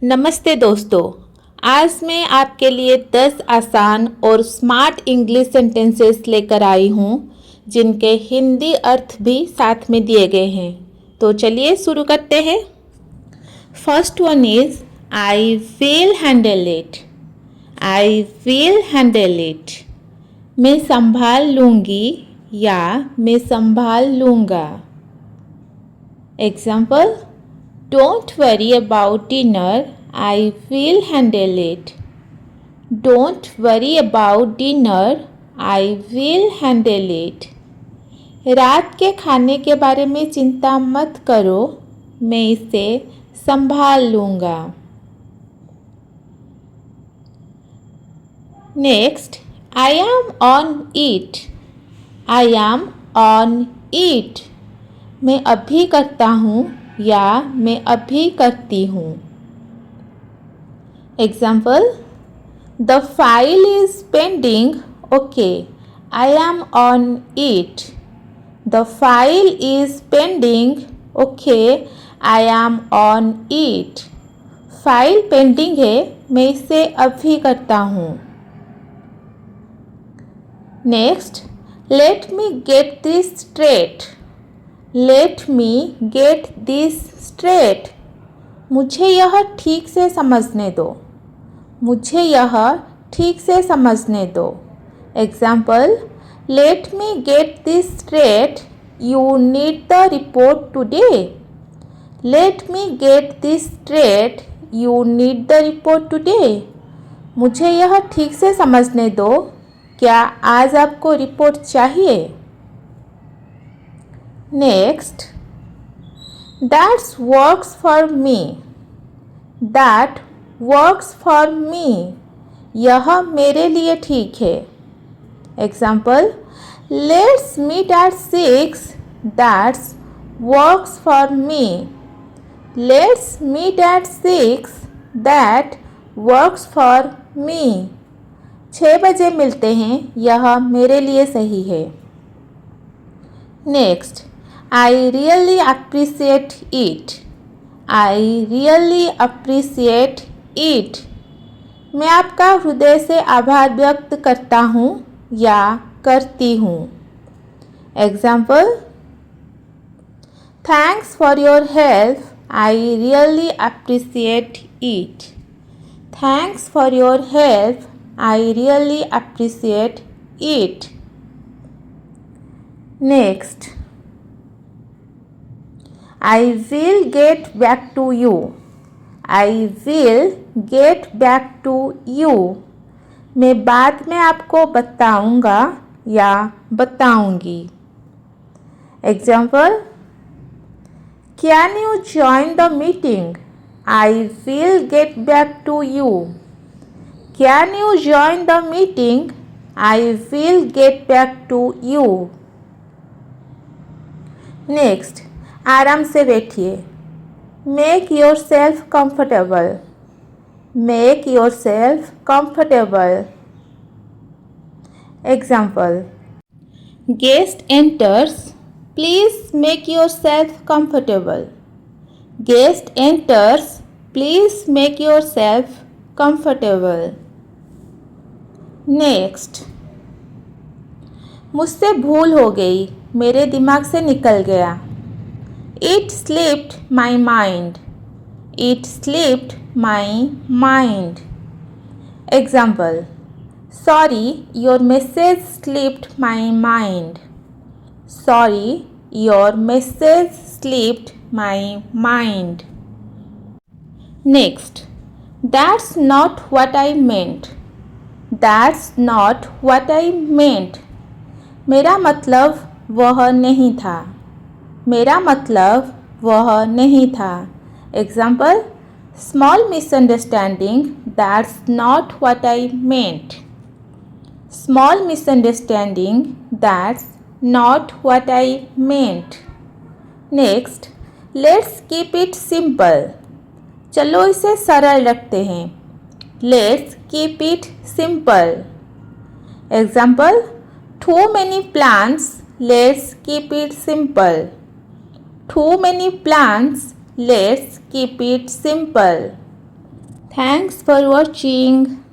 नमस्ते दोस्तों। आज मैं आपके लिए 10 आसान और स्मार्ट इंग्लिश सेंटेंसेस लेकर आई हूँ जिनके हिंदी अर्थ भी साथ में दिए गए हैं। तो चलिए शुरू करते हैं। First one is I will handle it. I will handle it. मैं संभाल लूँगी या मैं संभाल लूँगा। Example, Don't worry about dinner, I will handle it. Don't worry about dinner, I will handle it. रात के खाने के बारे में चिंता मत करो, मैं इसे संभाल लूँगा। Next, I am on it. I am on it. मैं अभी करता हूँ या मैं अभी करती हूँ। Example, the file is pending, okay I am on it. The file is pending, okay I am on it. File pending है, मैं इसे अभी करता हूँ। Next, let me get this straight. Let me get this straight. मुझे यह ठीक से समझने दो। मुझे यह ठीक से समझने दो। Example, let me get this straight, you need the report today. Let me get this straight, you need the report today. मुझे यह ठीक से समझने दो, क्या आज आपको रिपोर्ट चाहिए? Next, that works for me. That works for me. यह मेरे लिए ठीक है। Example, let's meet at 6. That works for me. Let's meet at 6. That works for me. 6 बजे मिलते हैं, यह मेरे लिए सही है। Next, I really appreciate it. I really appreciate it. मैं आपका हृदय से आभार व्यक्त करता हूँ या करती हूँ। Example, thanks for your help, I really appreciate it. Thanks for your help, I really appreciate it. Next, I will get back to you. I will get back to you. मैं बाद में आपको बताऊंगा या बताऊंगी। Example, Can you join the meeting? I will get back to you. Can you join the meeting? I will get back to you. Next, आराम से बैठिए। Make your self comfortable. Make your self comfortable. Example, guest enters, please make your self comfortable. Guest enters, please make your self comfortable. Next, मुझसे भूल हो गई, मेरे दिमाग से निकल गया। It slipped my mind. It slipped my mind. Example, sorry, your message slipped my mind. Sorry, your message slipped my mind. Next, that's not what I meant. That's not what I meant. मेरा मतलब वह नहीं था। मेरा मतलब वह नहीं था। Example, small misunderstanding, that's not what I meant. Small misunderstanding, that's not what I meant. Next, let's keep it simple. चलो इसे सरल रखते हैं। Let's keep it simple. Example, too many plans, let's keep it simple. Too many plants, let's keep it simple. Thanks for watching.